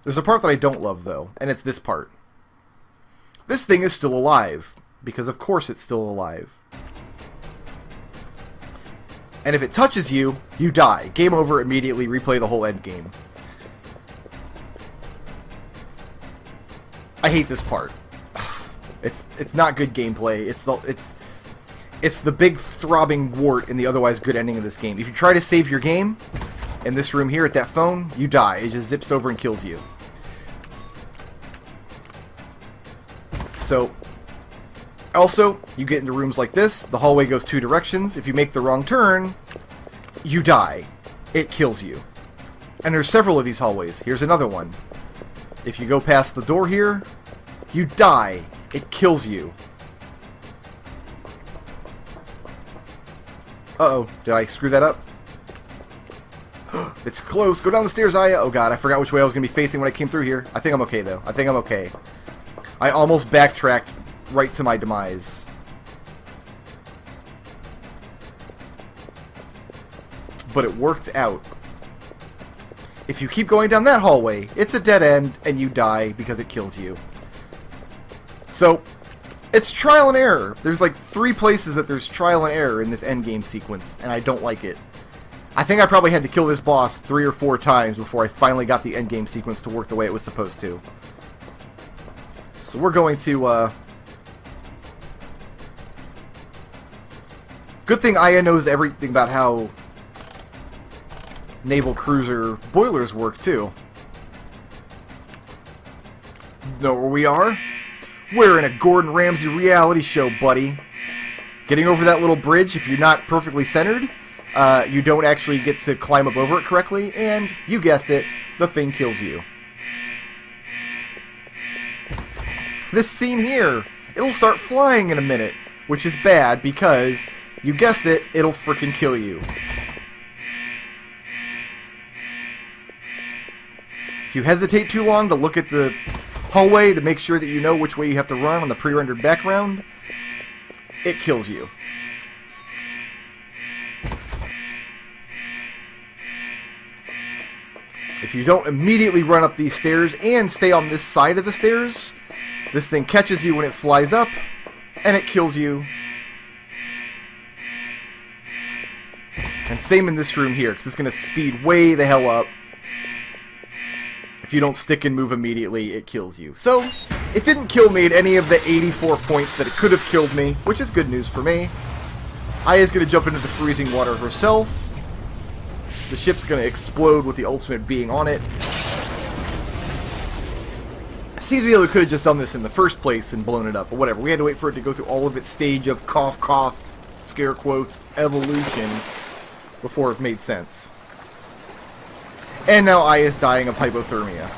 There's a part that I don't love, though, and it's this part. This thing is still alive, because of course it's still alive. And if it touches you, you die. Game over, immediately replay the whole end game. I hate this part. It's not good gameplay. It's the big throbbing wart in the otherwise good ending of this game. If you try to save your game in this room here at that phone, you die. It just zips over and kills you. So, also, you get into rooms like this. The hallway goes two directions. If you make the wrong turn, you die. It kills you. And there's several of these hallways. Here's another one. If you go past the door here, you die. It kills you. Uh-oh. Did I screw that up? It's close. Go down the stairs, Aya. Oh god, I forgot which way I was going to be facing when I came through here. I think I'm okay, though. I think I'm okay. I almost backtracked right to my demise. But it worked out. If you keep going down that hallway, it's a dead end, and you die because it kills you. So, it's trial and error. There's like 3 places that there's trial and error in this endgame sequence, and I don't like it. I think I probably had to kill this boss 3 or 4 times before I finally got the endgame sequence to work the way it was supposed to. So we're going to, Good thing Aya knows everything about how naval cruiser boilers work, too. Know where we are? We're in a Gordon Ramsay reality show, buddy. Getting over that little bridge, if you're not perfectly centered, you don't actually get to climb up over it correctly, and, you guessed it, the thing kills you. This scene here, it'll start flying in a minute, which is bad because, you guessed it, it'll frickin' kill you. If you hesitate too long to look at the hallway to make sure that you know which way you have to run on the pre-rendered background, it kills you. If you don't immediately run up these stairs and stay on this side of the stairs, this thing catches you when it flies up, and it kills you. And same in this room here, because it's going to speed way the hell up. If you don't stick and move immediately, it kills you. So, it didn't kill me at any of the 84 points that it could have killed me, which is good news for me. Aya's going to jump into the freezing water herself. The ship's going to explode with the ultimate being on it. Seems to be able to could have just done this in the first place and blown it up, but whatever. We had to wait for it to go through all of its stage of cough, cough, scare quotes, evolution, before it made sense. And now Aya's dying of hypothermia.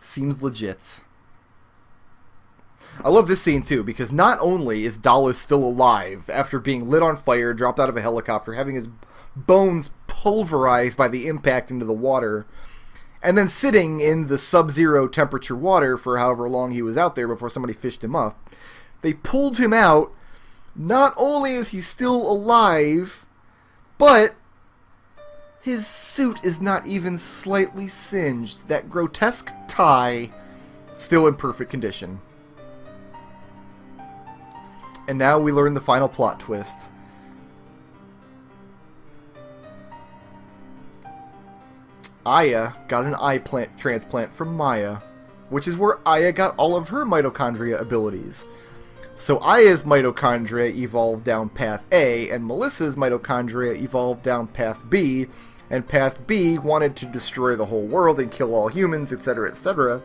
Seems legit. I love this scene too, because not only is Dallas still alive after being lit on fire, dropped out of a helicopter, having his bones pulverized by the impact into the water, and then sitting in the sub-zero temperature water for however long he was out there before somebody fished him up. They pulled him out. Not only is he still alive, but his suit is not even slightly singed. That grotesque tie, still in perfect condition. And now we learn the final plot twist. Aya got an eye transplant from Maya, which is where Aya got all of her mitochondria abilities. So Aya's mitochondria evolved down path A, and Melissa's mitochondria evolved down path B, and path B wanted to destroy the whole world and kill all humans, etc., etc.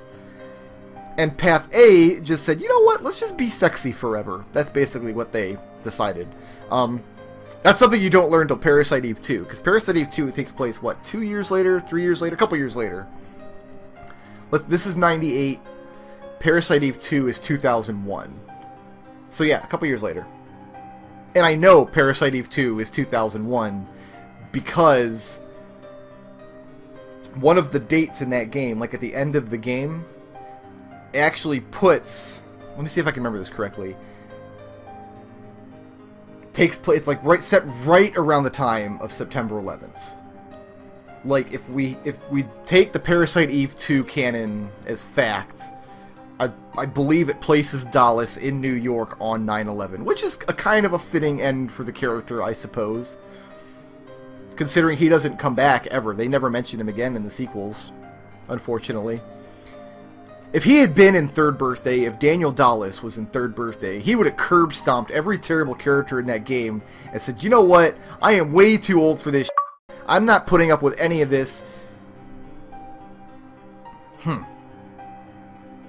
And path A just said, you know what, let's just be sexy forever. That's basically what they decided. That's something you don't learn until Parasite Eve 2, because Parasite Eve 2 takes place, what, 2 years later, 3 years later, a couple years later. This is 98, Parasite Eve 2 is 2001. So yeah, a couple years later. And I know Parasite Eve 2 is 2001 because one of the dates in that game, like at the end of the game, actually puts... Let me see if I can remember this correctly. takes place. It's like set right around the time of September 11th. Like if we take the Parasite Eve 2 canon as fact, I believe it places Dallas in New York on 9/11, which is a kind of a fitting end for the character, I suppose. Considering he doesn't come back ever. They never mention him again in the sequels, unfortunately. If he had been in Third Birthday, if Daniel Dallas was in Third Birthday, he would have curb-stomped every terrible character in that game and said, you know what? I am way too old for this shit. I'm not putting up with any of this.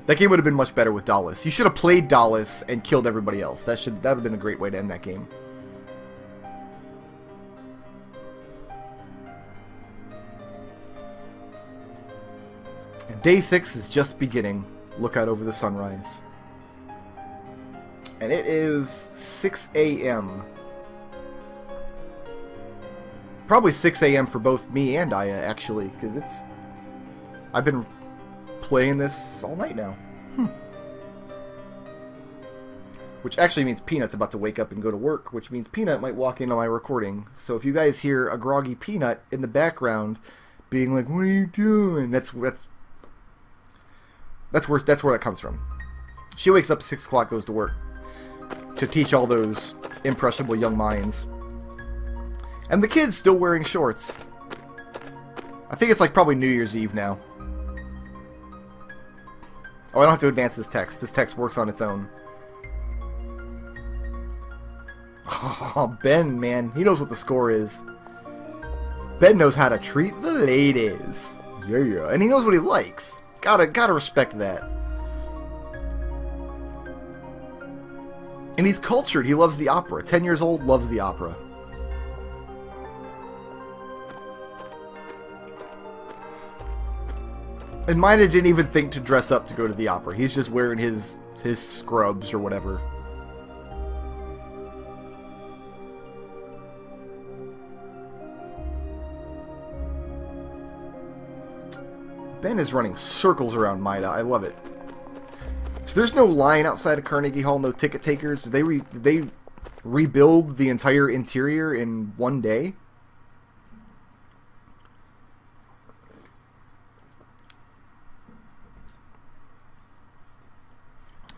That game would have been much better with Dallas. You should have played Dallas and killed everybody else. That would have been a great way to end that game. And day 6 is just beginning. Look out over the sunrise. And it is 6 a.m. Probably 6 a.m. for both me and Aya, actually, because I've been playing this all night now. Which actually means Peanut's about to wake up and go to work, which means Peanut might walk into my recording. So if you guys hear a groggy Peanut in the background being like, what are you doing? That's where that comes from. She wakes up at 6 o'clock, goes to work to teach all those impressionable young minds. And the kid's still wearing shorts. I think it's like probably New Year's Eve now. Oh, I don't have to advance this text. This text works on its own. Oh, Ben, man. He knows what the score is. Ben knows how to treat the ladies. Yeah. And he knows what he likes. Gotta respect that. And he's cultured. He loves the opera. 10 years old, loves the opera. And Mina didn't even think to dress up to go to the opera. He's just wearing his scrubs or whatever. Ben is running circles around Maida. I love it. So there's no line outside of Carnegie Hall, no ticket takers. Did they rebuild the entire interior in one day?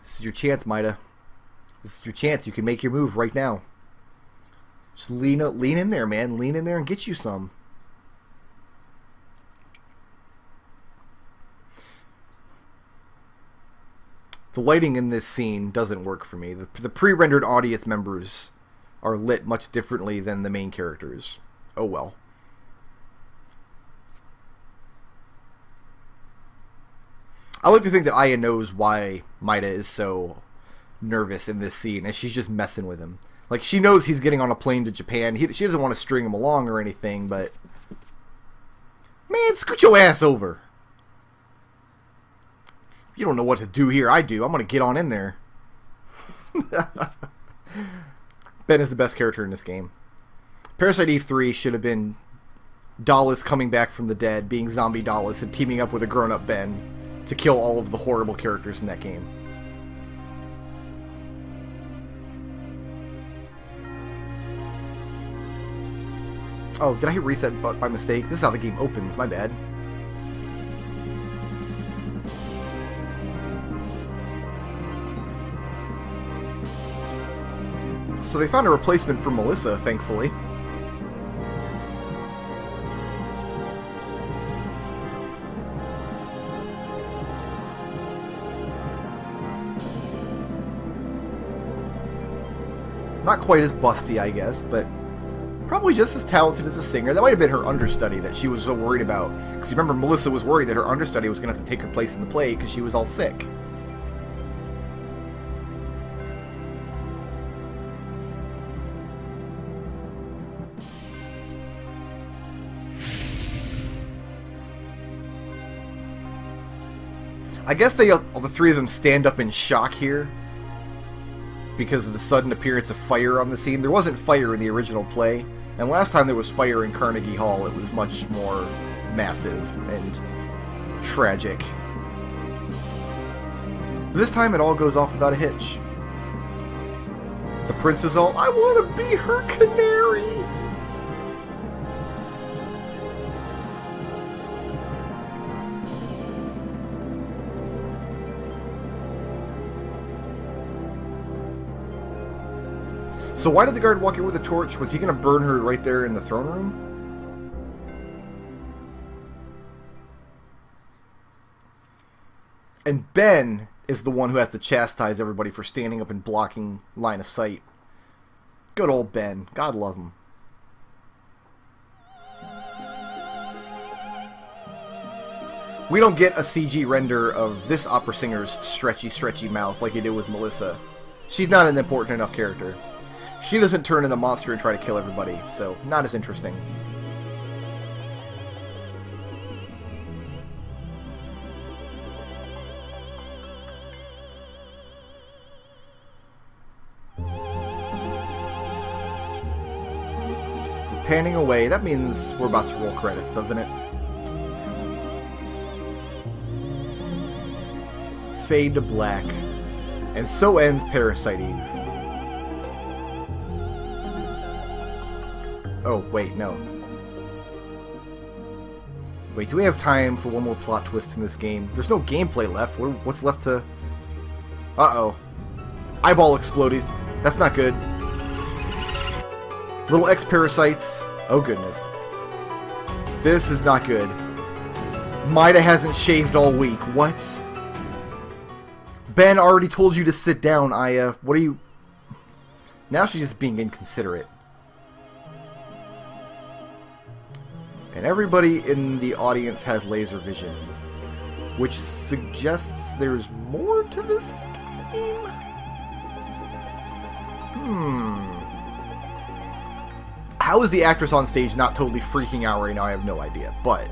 This is your chance, Maida. This is your chance. You can make your move right now. Just lean in there, man. Lean in there and get you some. The lighting in this scene doesn't work for me. The pre-rendered audience members are lit much differently than the main characters. Oh well. I like to think that Aya knows why Maida is so nervous in this scene, and she's just messing with him. Like, she knows he's getting on a plane to Japan. She doesn't want to string him along or anything, but... Man, scoot your ass over. You don't know what to do here. I do. I'm going to get on in there. Ben is the best character in this game. Parasite Eve 3 should have been Dallas coming back from the dead, being zombie Dallas, and teaming up with a grown-up Ben to kill all of the horrible characters in that game. Oh, did I hit reset by mistake? This is how the game opens. My bad. So they found a replacement for Melissa, thankfully. Not quite as busty, I guess, but probably just as talented as a singer. That might have been her understudy that she was so worried about. Because you remember, Melissa was worried that her understudy was going to have to take her place in the play because she was all sick. I guess the three of them stand up in shock here because of the sudden appearance of fire on the scene. There wasn't fire in the original play, and last time there was fire in Carnegie Hall, it was much more massive and tragic. This time it all goes off without a hitch. The prince is all, I want to be her canary. So why did the guard walk in with a torch? Was he going to burn her right there in the throne room? And Ben is the one who has to chastise everybody for standing up and blocking line of sight. Good old Ben. God love him. We don't get a CG render of this opera singer's stretchy mouth like you did with Melissa. She's not an important enough character. She doesn't turn into a monster and try to kill everybody, so not as interesting. Panning away, that means we're about to roll credits, doesn't it? Fade to black. And so ends Parasite Eve. Oh, wait, no. Wait, do we have time for one more plot twist in this game? There's no gameplay left. What's left to... Uh-oh. Eyeball exploded. That's not good. Little X-Parasites. Oh, goodness. This is not good. Maida hasn't shaved all week. What? Ben already told you to sit down, Aya. What are you... Now she's just being inconsiderate. And everybody in the audience has laser vision, which suggests there's more to this game? How is the actress on stage not totally freaking out right now? I have no idea, but...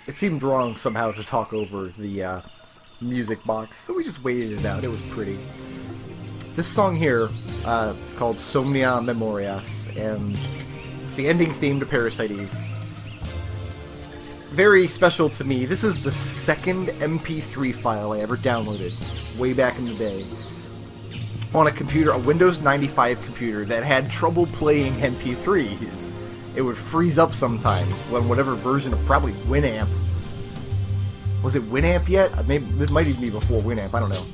It seemed wrong somehow to talk over the music box, so we just waited it out. It was pretty. This song here is called Somnia Memorias, and it's the ending theme to Parasite Eve. It's very special to me. This is the second MP3 file I ever downloaded, way back in the day, on a computer, a Windows 95 computer that had trouble playing MP3s. It would freeze up sometimes when whatever version of probably Winamp. Was it Winamp yet? Maybe it might even be before Winamp, I don't know.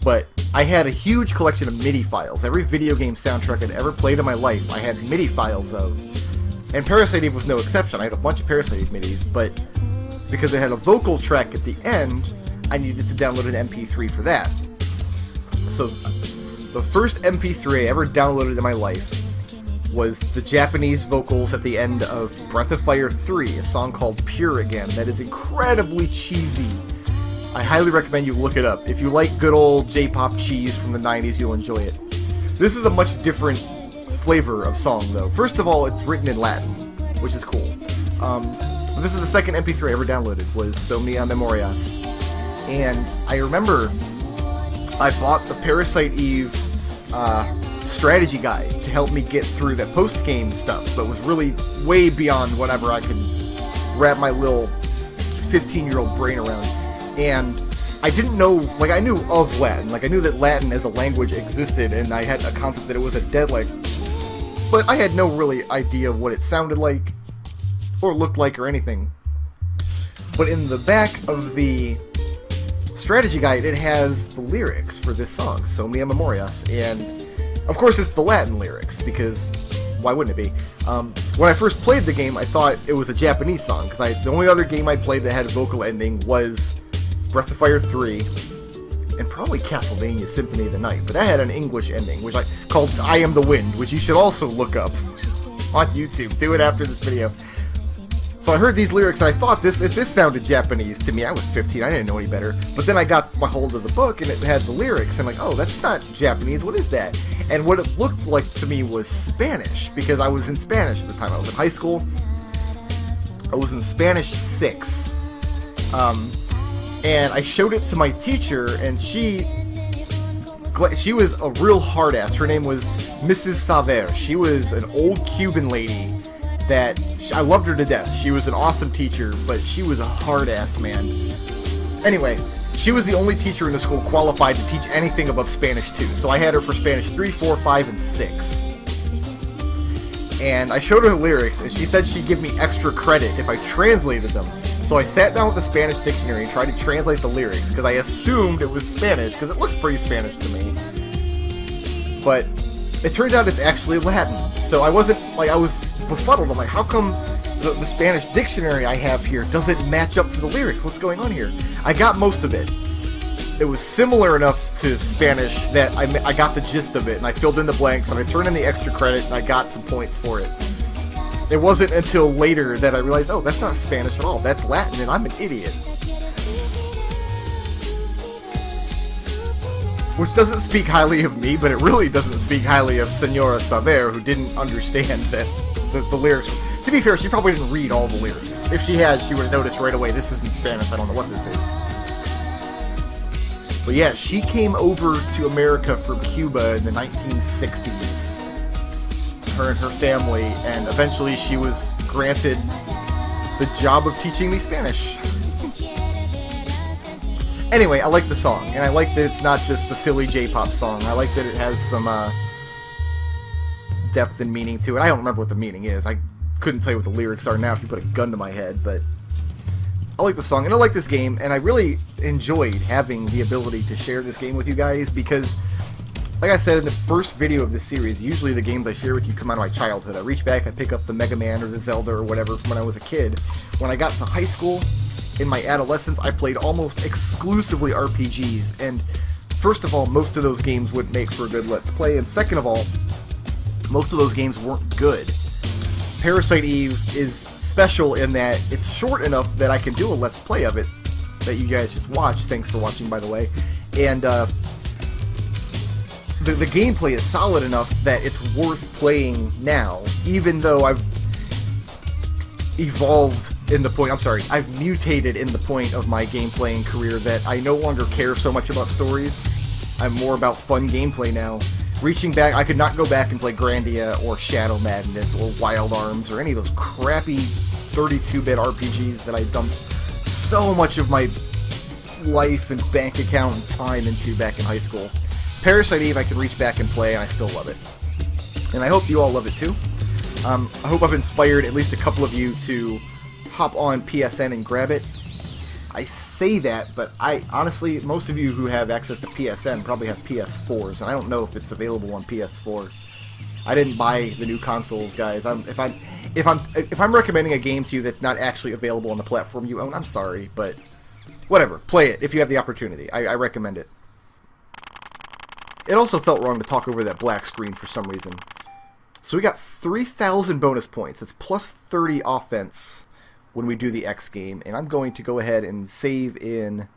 But I had a huge collection of MIDI files. Every video game soundtrack I'd ever played in my life, I had MIDI files of. And Parasite Eve was no exception. I had a bunch of Parasite Eve MIDIs, but because it had a vocal track at the end, I needed to download an MP3 for that. So the first MP3 I ever downloaded in my life was the Japanese vocals at the end of Breath of Fire 3, a song called Pure Again, that is incredibly cheesy. I highly recommend you look it up. If you like good old J-pop cheese from the 90s, you'll enjoy it. This is a much different flavor of song, though. First of all, it's written in Latin, which is cool. This is the second MP3 I ever downloaded, was Somnia Memorias. And I remember I bought the Parasite Eve strategy guide to help me get through that post-game stuff, but it was really way beyond whatever I could wrap my little 15-year-old brain around. And I didn't know, like, I knew of Latin, like, I knew that Latin as a language existed, and I had a concept that it was a dead language, but I had no really idea of what it sounded like, or looked like, or anything. But in the back of the strategy guide, it has the lyrics for this song, Somnia Memorias, and of course it's the Latin lyrics, because why wouldn't it be? When I first played the game, I thought it was a Japanese song, because the only other game I played that had a vocal ending was Breath of Fire 3, and probably Castlevania Symphony of the Night, but that had an English ending, which called I Am the Wind, which you should also look up on YouTube. Do it after this video. So I heard these lyrics, and I thought this sounded Japanese to me. I was 15, I didn't know any better. But then I got my hold of the book, and it had the lyrics, and I'm like, oh, that's not Japanese, what is that? And what it looked like to me was Spanish, because I was in Spanish at the time. I was in high school. I was in Spanish 6. And I showed it to my teacher, and she was a real hard ass. Her name was Mrs. Saber. She was an old Cuban lady that I loved her to death. She was an awesome teacher, but she was a hard ass, man. Anyway, she was the only teacher in the school qualified to teach anything above Spanish 2. So I had her for Spanish 3, 4, 5, and 6. And I showed her the lyrics, and she said she'd give me extra credit if I translated them. So I sat down with the Spanish dictionary and tried to translate the lyrics, because I assumed it was Spanish, because it looks pretty Spanish to me. But it turns out it's actually Latin. So I wasn't, like, I was befuddled. I'm like, how come the Spanish dictionary I have here doesn't match up to the lyrics? What's going on here? I got most of it. It was similar enough to Spanish that I got the gist of it, and I filled in the blanks, and I turned in the extra credit, and I got some points for it. It wasn't until later that I realized, oh, that's not Spanish at all. That's Latin, and I'm an idiot. Which doesn't speak highly of me, but it really doesn't speak highly of Senora Saber, who didn't understand that the lyrics. To be fair, she probably didn't read all the lyrics. If she had, she would have noticed right away, this isn't Spanish, I don't know what this is. But yeah, she came over to America from Cuba in the 1960s. Her and her family, and eventually she was granted the job of teaching me Spanish. Anyway, I like the song, and I like that it's not just a silly J-pop song. I like that it has some depth and meaning to it. I don't remember what the meaning is. I couldn't tell you what the lyrics are now if you put a gun to my head, but I like the song, and I like this game, and I really enjoyed having the ability to share this game with you guys, because like I said in the first video of this series, usually the games I share with you come out of my childhood. I reach back, I pick up the Mega Man or the Zelda or whatever from when I was a kid. When I got to high school, in my adolescence, I played almost exclusively RPGs, and first of all, most of those games wouldn't make for a good Let's Play, and second of all, most of those games weren't good. Parasite Eve is special in that it's short enough that I can do a Let's Play of it, that you guys just watched. Thanks for watching, by the way. And, the gameplay is solid enough that it's worth playing now, even though I've evolved in the point, I've mutated in the point of my gameplay and career that I no longer care so much about stories. I'm more about fun gameplay now. Reaching back, I could not go back and play Grandia or Shadow Madness or Wild Arms or any of those crappy 32-bit RPGs that I dumped so much of my life and bank account and time into back in high school. Parasite Eve I can reach back and play, and I still love it. And I hope you all love it too. I hope I've inspired at least a couple of you to hop on PSN and grab it. I say that, but honestly, most of you who have access to PSN probably have PS4s, and I don't know if it's available on PS4. I didn't buy the new consoles, guys. If I'm recommending a game to you that's not actually available on the platform you own, I'm sorry, but whatever. Play it if you have the opportunity. I recommend it. It also felt wrong to talk over that black screen for some reason. So we got 3,000 bonus points. That's plus 30 offense when we do the X game. And I'm going to go ahead and save in...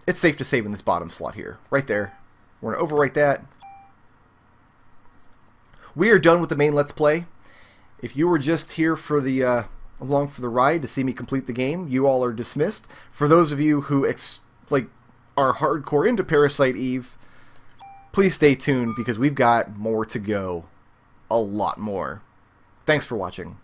It's safe to save in this bottom slot here. Right there. We're going to overwrite that. We are done with the main Let's Play. If you were just here for the along for the ride to see me complete the game, you all are dismissed. For those of you who are hardcore into Parasite Eve, please stay tuned because we've got more to go. A lot more. Thanks for watching.